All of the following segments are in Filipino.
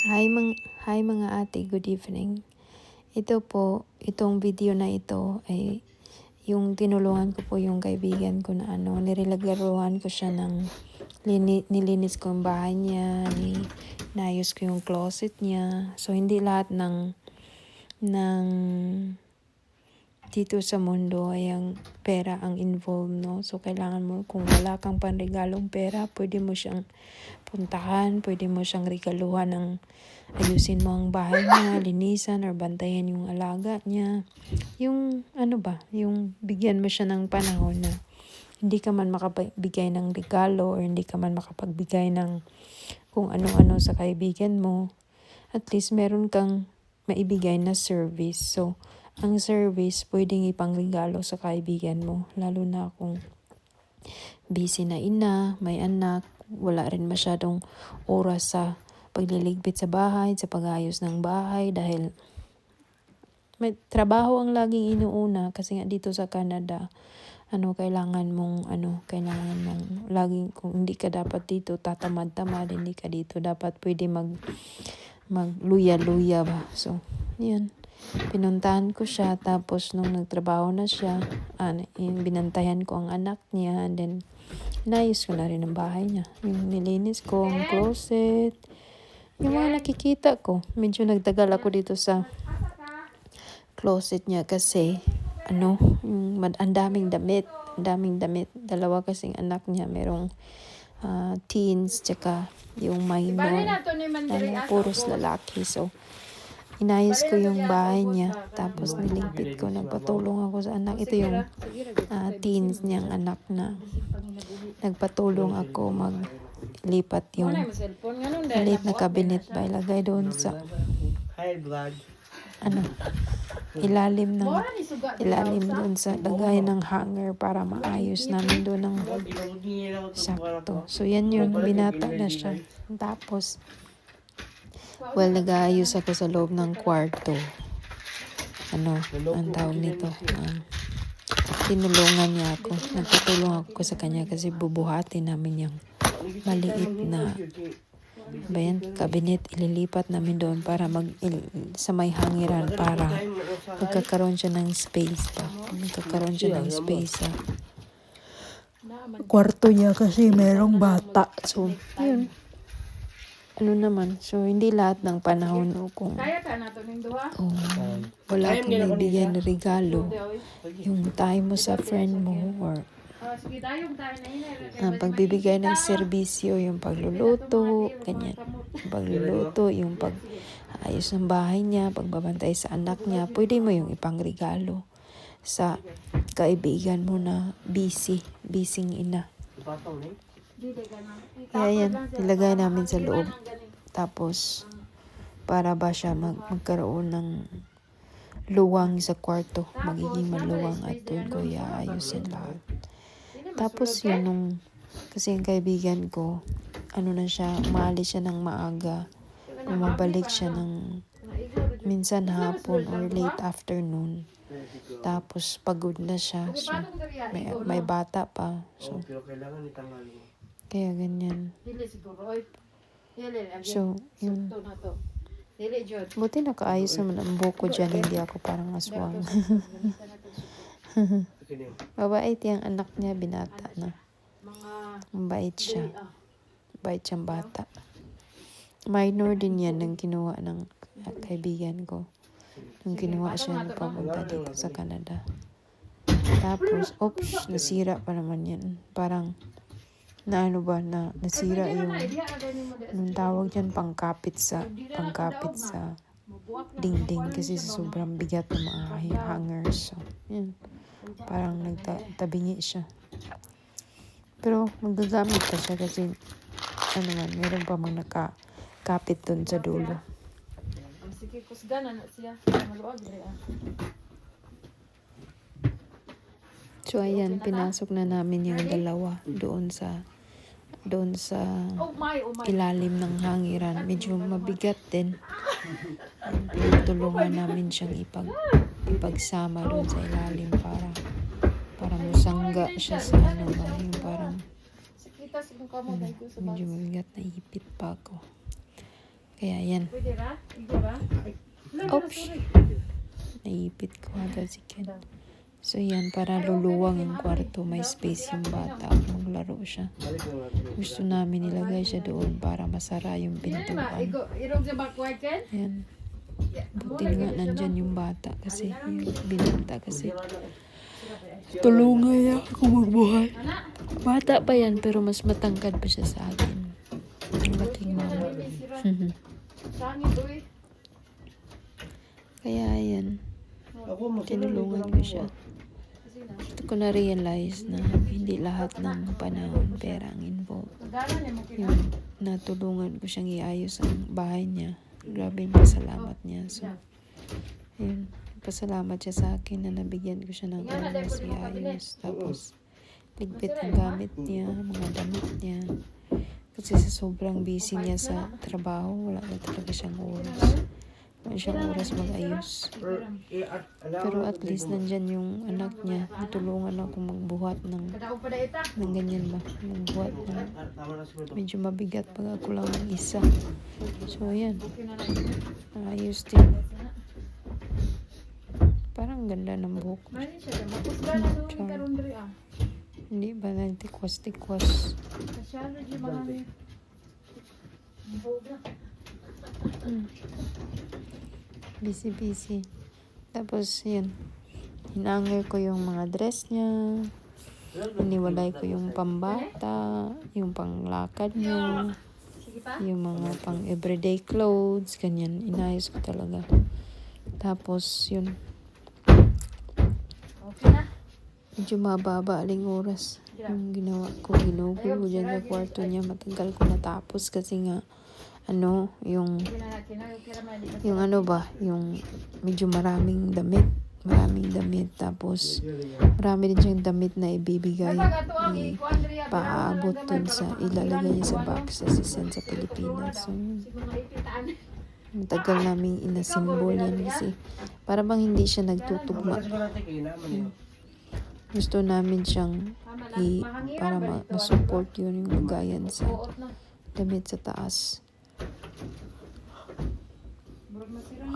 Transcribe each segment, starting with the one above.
Hi mga ate, good evening. Itong video na ito ay yung tinulungan ko po yung kaibigan ko na nilagaruhan ko siya ng nilinis ko yung bahay niya, nayos ko yung closet niya. So hindi lahat ng dito sa mundo ay ang pera ang involved, no? So kailangan mo, kung wala kang panregalong pera, pwede mo siyang puntahan, pwede mo siyang regaluhan ng ayusin mo ang bahay niya, linisan or bantayan yung alaga niya. Yung yung bigyan mo siya ng panahon na hindi ka man makapagbigay ng regalo or hindi ka man makapagbigay ng kung ano-ano sa kaibigan mo. At least meron kang maibigay na service. So, ang service pwedeng ipangregalo sa kaibigan mo. Lalo na kung busy na ina, may anak, wala rin masyadong oras sa pagliligpit sa bahay, sa pag-ayos ng bahay dahil may trabaho ang laging inuuna kasi nga dito sa Canada kailangan mong laging, kung hindi ka dapat dito tatamad-tamad, hindi ka dito dapat pwede magluya-luya ba. So, yan. Pinuntahan ko siya, tapos nung nagtrabaho na siya, binantayan ko ang anak niya, and then inayos ko na rin ang bahay niya. Yung nilinis ko ang closet, yung mga nakikita ko. Medyo nagtagal ako dito sa closet niya kasi ang daming damit. Dalawa kasing anak niya, merong teens, tsaka yung minor, puros lalaki. So, inayos ko yung bahay niya, tapos niligpit ko, nagpatulong ako sa anak. Ito yung teens niyang anak na nagpatulong ako maglipat yung maliit na cabinet ba ilagay doon sa ilalim doon sa lagay ng hanger para maayos namin doon ng sakto. So yan yun, binata na siya. Tapos nag-aayos ako sa loob ng kwarto. Ang tawag nito, tinulungan niya ako. Nagtutulong ako sa kanya kasi bubuhatin namin yung maliit na cabinet, ililipat namin doon para sa may hangiran para magkakaroon siya ng space pa. Magkakaroon siya ng space sa kwarto niya kasi merong bata. So, yun. So hindi lahat ng panahon kung wala kang maibigay na regalo, yung time mo sa friend mo or pagbibigay ng serbisyo, yung pagluluto, ganyan. Pagluluto, yung pag-ayos ng bahay niya, pagbabantay sa anak niya, pwede mo yung ipangregalo sa kaibigan mo na busy ina. Kaya yan, nilagay namin sa loob. Tapos, para ba siya magkaroon ng luwang sa kwarto, magiging maluwang, at doon ko iayusin lahat. Tapos yun, kasi yung kaibigan ko, umalis siya ng maaga, bumabalik siya ng minsan hapon or late afternoon. Tapos pagod na siya, so may bata pa, so kaya ganyan. So yun, buti nakaayos naman ang buko dyan, hindi ako parang aswang. Mabait yung anak niya, binata na. Mabait siya. Mabait siyang bata. Minor din yan nang kinuha ng kaibigan ko. Nung kinuha siya na papunta dito sa Canada. Tapos, nasira pa naman yan. Parang, nasira yung, anong tawag dyan, pangkapit sa dingding kasi sa sobrang bigat ng mga hangers. So, yun. Parang nagtabingi siya. Pero magagamit pa siya kasi meron pa mga nakakapit dun sa dulo. So ayan, pinasok na namin yung dalawa doon sa ilalim ng hangiran. Medyo mabigat din. Pinagtulungan namin siyang ipagsama doon sa ilalim para musangga siya sa yung parang medyo mabigat, na ipit pa ako. Kaya yan. Pwede ra? Igo ra? Oops! Naipit ko agad si Ken. So yan, para luluwang yung kwarto, may space yung bata. Maglaro siya. Gusto namin ilagay siya doon para masara yung pintuan. Irog sa backward, Ken? Yan. Buti nga nandyan yung bata kasi yung binata kasi tulungan niya ako magbuhat. Bata pa yan pero mas matangkad pa siya sa akin. Ang laking mama. Sangit, uy. Kaya yan, tinulungan ko siya. Ito ko na-realize na hindi lahat ng panahon pera ang involved. Yung natulungan ko siyang iayos ang bahay niya. Grabe yung pasalamat niya. So, yun. Pasalamat siya sa akin na nabigyan ko siya ng oras iayos. Tapos, ligpit ang gamit niya, mga damit niya. Kasi sa sobrang busy niya sa trabaho, wala na talaga siyang oras. Wala siyang oras mag-ayos. Pero at least nandyan yung anak niya. Natulungan ako magbuhat ng ganyan ba? Magbuhat ng medyo mabigat pag ako lang ang isa. So yan. Ayos din. Parang ganda ng buhok. Char. Hindi ba nagtikwas-tikwas? Busy. Tapos yun. Hinangir ko yung mga dress niya. Iniwalay ko yung pambata, yung panglakad niya, yung mga pang everyday clothes, ganyan. Inayos ko talaga. Tapos yun. Medyo mababa aling oras yung ginawa ko. Ginugulo dyan sa kwarto niya. Matagal ko natapos kasi nga yung medyo maraming damit. Tapos marami din siyang damit na ibibigay. Paabot dun sa ilalagay niya sa box sa sisend sa Pilipinas. So, matagal namin inasimbol yan kasi para bang hindi siya nagtutugma. Gusto namin siyang para ma-support yun yung lagayan sa damit sa taas.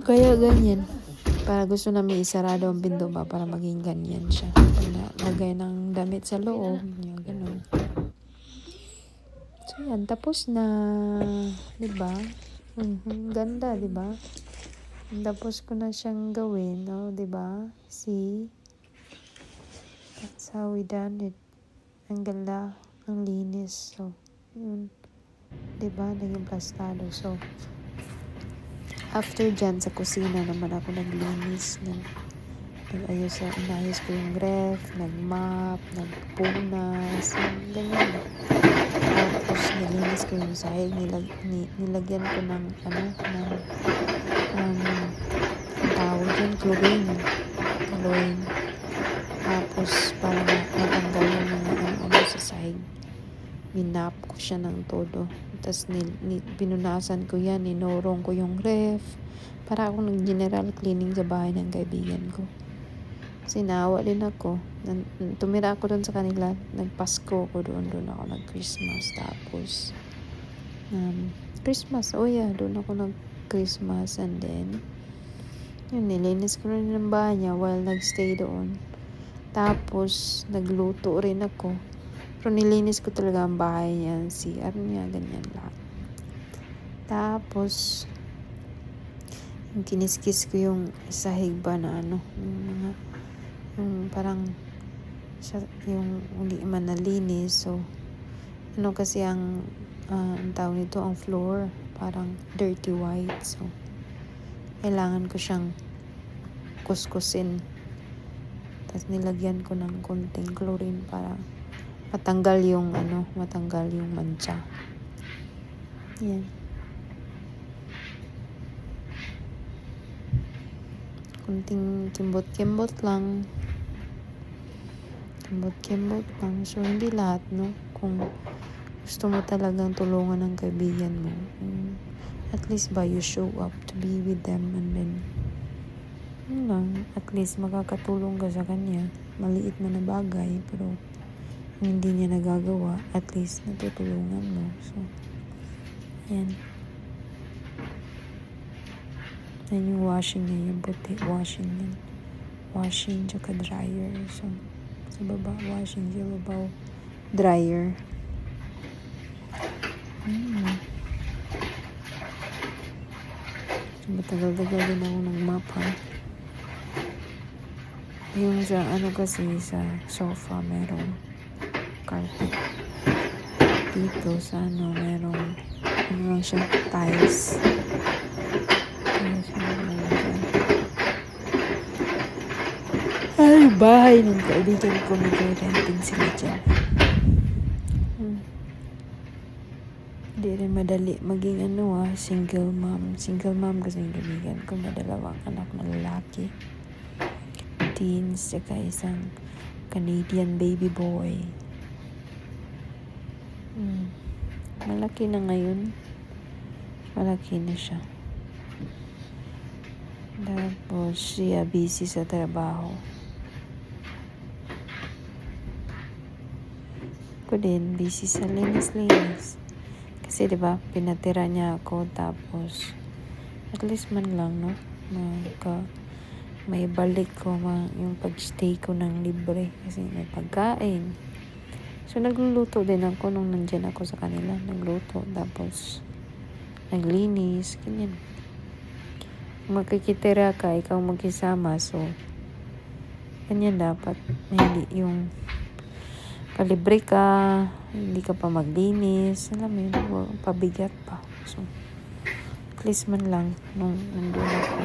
Kaya ganyan. Para gusto namin isarado ang pinto ba para maging ganyan siya. Lagay ng damit sa loob. Yung ganun. So yan, tapos na. Diba? Ganda, diba? Tapos ko na siyang gawin. No? Diba? See? That's how we done it. Ang ganda. Ang linis. So, yun. Diba? Naging plastado. So, after dyan, sa kusina naman ako naglinis. Inayos ko yung ref, nagmap, nagpunas, ganyan. Tapos, nilinis ko yung sahig. Nilagyan ko ng, tawag dyan, chlorine. Tapos, para matanggal yung mga sa sahig. Minap ko siya ng todo. Tapos pinunasan ko yan, inorong ko yung ref. Para akong nag-general cleaning sa bahay ng kaibigan ko. Sinawa din ako. Tumira ako doon sa kanila. Nagpasko ko doon ako nag-Christmas. Tapos, Christmas. Oh yeah, doon ako nag-Christmas. And then, yun, nilinis ko rin ng bahay niya while nagstay doon. Tapos, nagluto rin ako. Pero nilinis ko talaga ang bahay niya, CR niya, ganyan lahat. Tapos, kiniskis ko yung sahig ba na yung parang, yung hindi man nalinis. So, kasi ang tawag nito, ang floor, parang dirty white. So, kailangan ko siyang kuskusin. Tapos, nilagyan ko ng konting chlorine para matanggal yung mancha. Yan. Kunting kimbot-kimbot lang. So, hindi lahat, no? Kung gusto mo talagang tulungan ng kaibigan mo, at least you show up to be with them, and then, at least makakatulong ka sa kanya. Maliit man na bagay, pero hindi niya nagagawa, at least natutulungan mo. So, yan. Yan yung washing niya, yung puti. Washing yan. Washing, tsaka dryer. So, sa baba, washing. Sa baba, dryer. Matagal-tagal din ako ng map, ha. Yung sa, kasi, sa sofa, merong carpet. Dito, sa merong, lang siya, tiles. Tiles, meron dyan. Ay, bahay ng kaibigan ko, nag-renting sila dyan. Hindi rin madali maging single mom. Single mom kasi yung kaibigan ko, madalawang anak na lalaki. Teens, saka isang Canadian baby boy. Malaki na ngayon. Malaki na siya. Tapos siya busy sa trabaho. Ako din, busy sa linis-linis. Kasi diba, pinatira niya ako, tapos at least man lang, no? May balik ko yung pag-stay ko ng libre kasi may pagkain. So nagluluto din ako nung nandyan ako sa kanila. Nagluto, tapos naglinis, ganyan. Magkikitira ka, ikaw magkisama, so ganyan dapat. Hindi yung kalibre ka, hindi ka pa maglinis, alam mo yun, pabigat pa. So at least man lang nung nandun ako,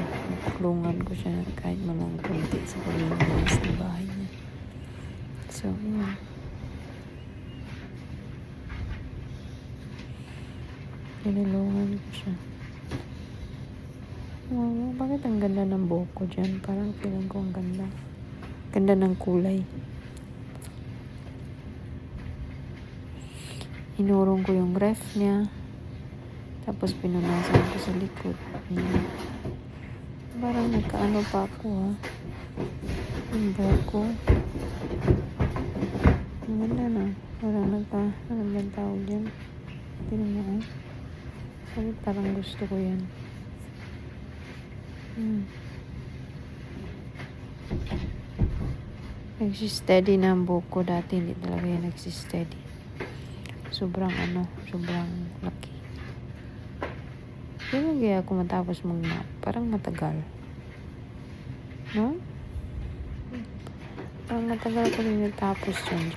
tulungan ko siya kahit man lang kunti sa paglinis ng bahay niya. So yun, tinulungan ko siya. Bakit ang ganda ng buhok ko dyan? Parang feeling ko ang ganda. Ganda ng kulay. Inurong ko yung ref niya. Tapos pinunasan ko sa likod. Parang nagkaano pa ako, ha. Yung buhok ko. Ang ganda na. Parang ano bang tawag dyan? Tingnan mo, parang gusto ko yan. Nagsisteady na ang buhok ko. Dati hindi talaga yan nagsisteady. Sobrang laki. Kaya kaya ako matapos mag-map. Parang matagal. No? Parang matagal ko rin natapos dyan.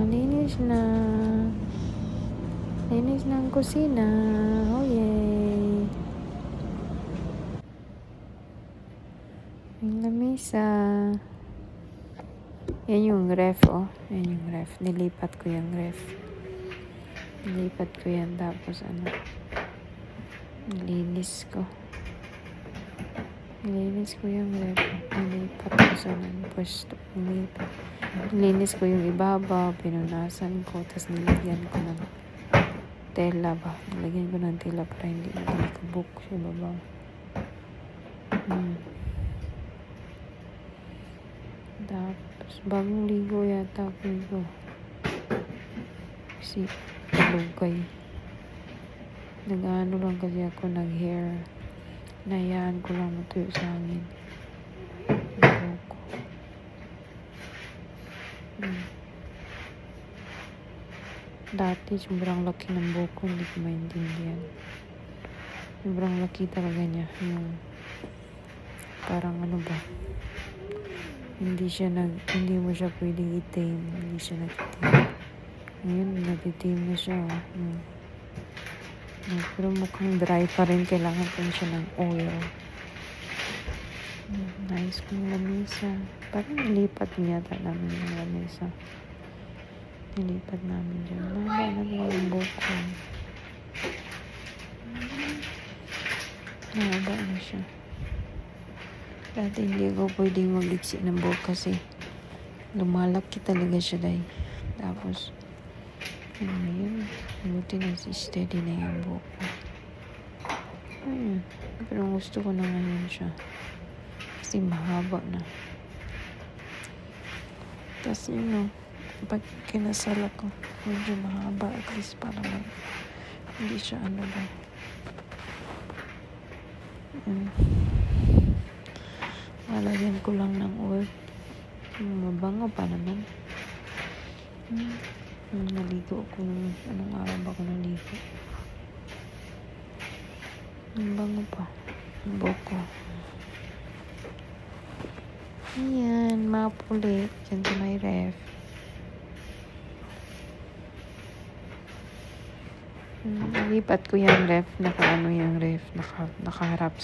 Linis na. Linis na ang kusina. Oh, yay. Yung lamesa. Yan yung ref, oh. Yan yung ref. Nilipat ko yung ref. Nilipat ko yan. Tapos nilinis ko. Nilinis ko yung ref. Nilipat ko sa pwesto. Nilinis ko yung ibabaw. Pinunasan ko. Tapos nilagyan ko ng tela ba. Nilagyan ko ng tela para hindi nakabuk sa ibabaw. Tapos bagong ligo yata ako ligo. Kasi lugay. Nag-ano lang kasi ako, nag-hair. Nayaan ko lang matuyo sa hangin. Buhok ko. Dati sobrang laki ng buhok ko, hindi ko maintindihan. Sobrang laki talaga niya. Yung parang hindi mo siya pwedeng itim. Hindi siya nagtitim. Ngayon, nagtitim na siya. Pero mukhang dry pa rin. Kailangan pa siya ng oil. Nice kong lamesa. Parang nilipat niya namin yung lamesa. Nilipat namin dyan. Naba na yung buhok ko. Naba na siya. Dati hindi ako pwedeng mag-iksi ng buhok kasi lumalaki talaga siya dahil. Tapos, yun. Buti na steady na yung buhok ko. Ayun. Pero gusto ko na ngayon siya. Kasi mahaba na. Tapos pag kinasal ako, medyo mahaba at least para hindi siya ano ba. Lalagyan ko lang ng oil. Mabango pa naman. Naligo ako anong araw ba ako naligo? Mabango pa. Ang buhok ko. Ayan, mapulit. Diyan sa may ref. Nalipat ko yung ref. Nakaano yung ref. Nakaharap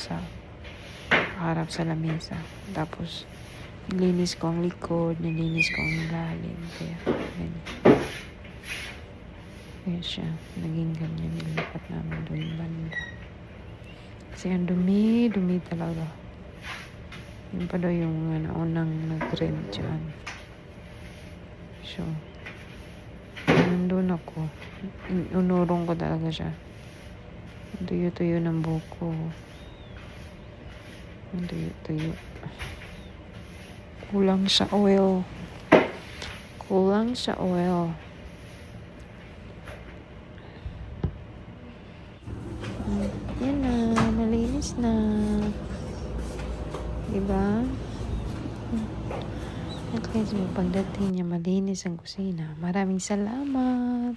sa lamesa. Tapos, nilinis ko ang likod. Nilinis ko ang ilalim. Kaya, ganyan. Kaya siya. Naging ganyan. Nilipat namin doon yung banda. Kasi ang dumi talaga. Yun pa daw yung unang nag-rent dyan. So, nandun ako. Unurong ko talaga siya. Tuyo-tuyo ng buhok ko. Tuyo-tuyo. Kulang sa oil. Yan na. Malinis na. Diba? At least pagdating niya, malinis ang kusina. Maraming salamat.